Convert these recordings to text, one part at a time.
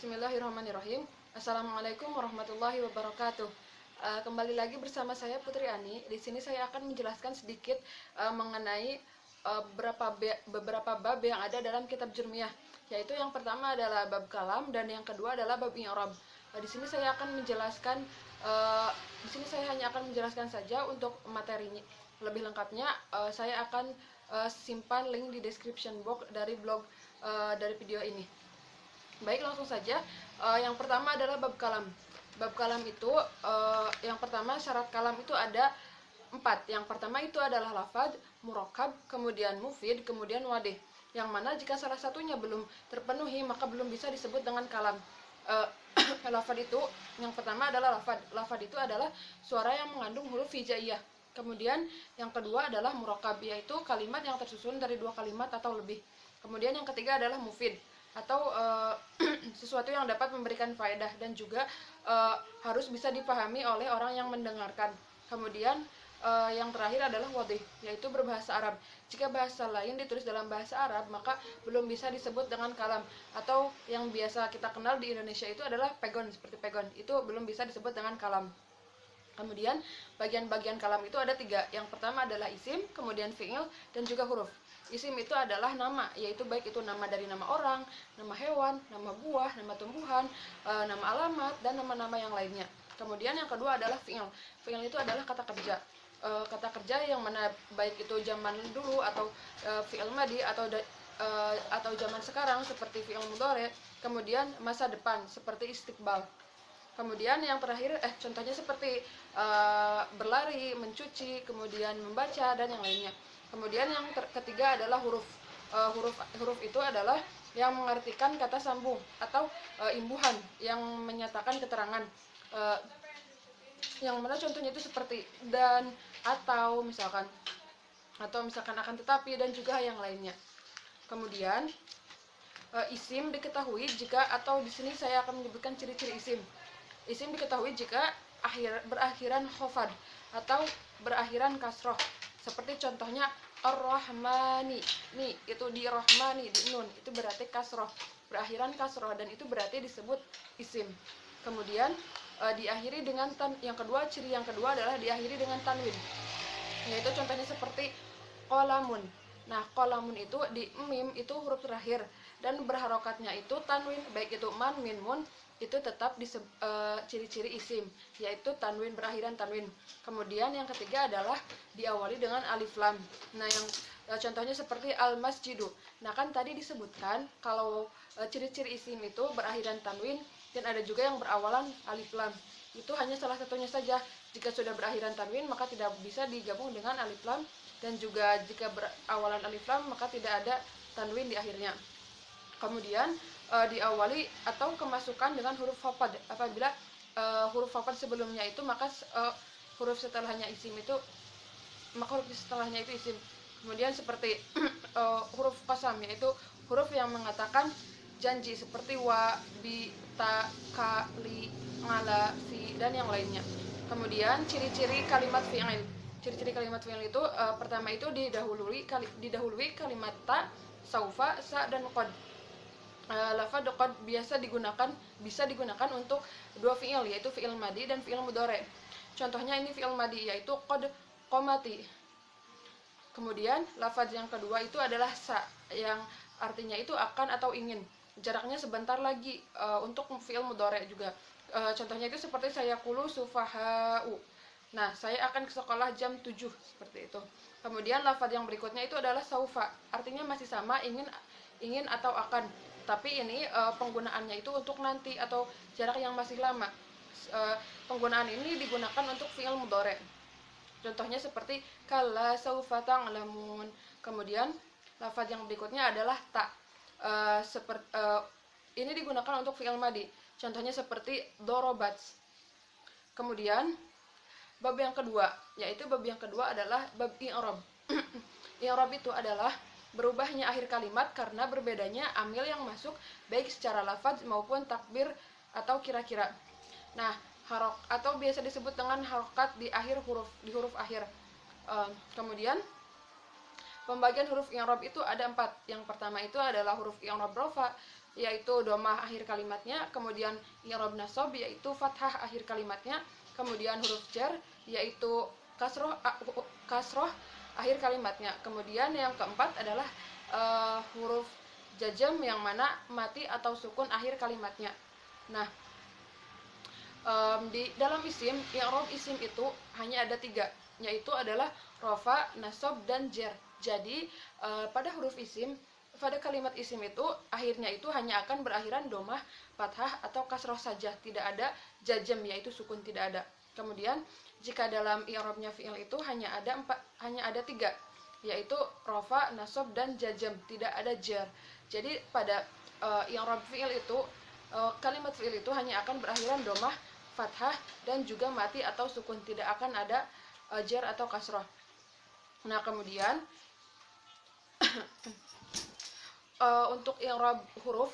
Bismillahirrahmanirrahim. Assalamualaikum warahmatullahi wabarakatuh. Kembali lagi bersama saya Putri Ani. Di sini saya akan menjelaskan sedikit mengenai beberapa bab yang ada dalam kitab Jurmiyah. Yaitu yang pertama adalah bab kalam dan yang kedua adalah bab i'rab. Di sini saya akan menjelaskan saya hanya akan menjelaskan saja untuk materinya. Lebih lengkapnya saya akan simpan link di description box dari blog dari video ini. Baik, langsung saja. Yang pertama adalah bab kalam. Bab kalam itu yang pertama syarat kalam itu ada 4. Yang pertama itu adalah lafadz, murakkab, kemudian mufid, kemudian wadih. Yang mana jika salah satunya belum terpenuhi maka belum bisa disebut dengan kalam. Lafadz itu yang pertama adalah lafadz. Lafadz itu adalah suara yang mengandung huruf hijaiyah. Kemudian yang kedua adalah murakkab, yaitu kalimat yang tersusun dari 2 kalimat atau lebih. Kemudian yang ketiga adalah mufid atau sesuatu yang dapat memberikan faedah dan juga harus bisa dipahami oleh orang yang mendengarkan. Kemudian yang terakhir adalah wadih, yaitu berbahasa Arab. Jika bahasa lain ditulis dalam bahasa Arab maka belum bisa disebut dengan kalam, atau yang biasa kita kenal di Indonesia itu adalah pegon, seperti pegon, itu belum bisa disebut dengan kalam. Kemudian bagian-bagian kalam itu ada 3. Yang pertama adalah isim, kemudian fi'il, dan juga huruf. Isim itu adalah nama, yaitu baik itu nama dari nama orang, nama hewan, nama buah, nama tumbuhan, nama alamat, dan nama-nama yang lainnya. Kemudian yang kedua adalah fi'il. Fi'il itu adalah kata kerja. Kata kerja yang mana baik itu zaman dulu atau fi'il madi atau zaman sekarang seperti fi'il mudhari', kemudian masa depan seperti istiqbal. Kemudian yang terakhir contohnya seperti berlari, mencuci, kemudian membaca, dan yang lainnya. Kemudian yang ketiga adalah huruf. Huruf itu adalah yang mengartikan kata sambung atau imbuhan yang menyatakan keterangan. Yang mana contohnya itu seperti dan, atau misalkan akan tetapi, dan juga yang lainnya. Kemudian isim diketahui jika, atau di sini saya akan menyebutkan ciri-ciri isim. Isim diketahui jika berakhiran khofad atau berakhiran kasroh. Seperti contohnya ar-rahmani, nih itu di rahmani, di nun, itu berarti kasroh, berakhiran kasroh, dan itu berarti disebut isim. Kemudian diakhiri dengan yang kedua, ciri yang kedua adalah diakhiri dengan tanwin, yaitu contohnya seperti qalamun. Nah, qalamun itu di mim itu huruf terakhir dan berharokatnya itu tanwin, baik itu man, min, mun, itu tetap ciri-ciri isim, yaitu tanwin, berakhiran tanwin. Kemudian yang ketiga adalah diawali dengan alif lam. Nah, yang contohnya seperti al masjidu. Nah, kan tadi disebutkan kalau ciri-ciri isim itu berakhiran tanwin dan ada juga yang berawalan alif lam. Itu hanya salah satunya saja. Jika sudah berakhiran tanwin maka tidak bisa digabung dengan alif lam, dan juga jika berawalan alif lam maka tidak ada tanwin di akhirnya. Kemudian diawali atau kemasukan dengan huruf khafad. Apabila huruf khafad sebelumnya itu, maka huruf setelahnya isim itu, isim. Kemudian seperti huruf qasam, yaitu huruf yang mengatakan janji, seperti wa, bi, ta, ka, li, ngala, fi, dan yang lainnya. Kemudian ciri-ciri kalimat fi'il. Ciri-ciri kalimat fi'il itu pertama itu didahului kalimat ta, saufa, sa, dan qad. Lafadz qad bisa digunakan untuk 2 fi'il, yaitu fi'il madi dan fi'il mudhari'. Contohnya ini fi'il madi, yaitu qad qomati. Kemudian lafadz yang kedua itu adalah sa, yang artinya itu akan atau ingin. Jaraknya sebentar lagi, untuk fi'il mudhari' juga. Contohnya itu seperti saya kulu sufaha'u. Nah, saya akan ke sekolah jam 7, seperti itu. Kemudian lafadz yang berikutnya itu adalah saufa, artinya masih sama, ingin atau akan, tapi ini penggunaannya itu untuk nanti atau jarak yang masih lama. Penggunaan ini digunakan untuk fi'il mudhari'. Contohnya seperti kalla saufa ta'lamun. Kemudian lafadz yang berikutnya adalah ta. Ini digunakan untuk fi'il madi. Contohnya seperti dorobat. Kemudian bab yang kedua adalah bab i'rab. I'rab itu adalah berubahnya akhir kalimat karena berbedanya amil yang masuk, baik secara lafadz maupun takbir atau kira-kira. Nah, atau biasa disebut dengan harokat di huruf akhir. Kemudian Pembagian huruf i'rab itu ada 4. Yang pertama itu adalah huruf i'rab rofa, yaitu domah akhir kalimatnya, kemudian i'rab nasab, yaitu fathah akhir kalimatnya, kemudian huruf jar, yaitu kasroh akhir kalimatnya. Kemudian yang keempat adalah huruf jazm yang mana mati atau sukun akhir kalimatnya. Nah, di dalam isim, i'rab isim itu hanya ada 3, yaitu adalah rofa, nasab, dan jar. Jadi pada huruf isim, pada kalimat isim itu akhirnya itu hanya akan berakhiran domah, fathah, atau kasroh saja, tidak ada jazm yaitu sukun, tidak ada. Kemudian jika dalam i'rabnya fi'il itu hanya ada 3, yaitu rofa, nasab, dan jazm, tidak ada jar. Jadi pada i'rab fi'il itu kalimat fi'il itu hanya akan berakhiran domah, fathah, dan juga mati atau sukun, tidak akan ada jar atau kasroh. Nah, kemudian untuk i'rab huruf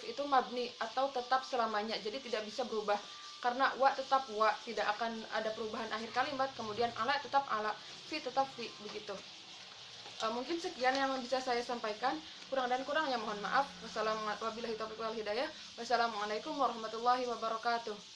itu mabni atau tetap selamanya, jadi tidak bisa berubah. Karena wa tetap wa, tidak akan ada perubahan akhir kalimat. Kemudian ala tetap ala, fi tetap fi, begitu. Mungkin sekian yang bisa saya sampaikan. Kurang dan kurangnya mohon maaf. Wassalamualaikum warahmatullahi wabarakatuh.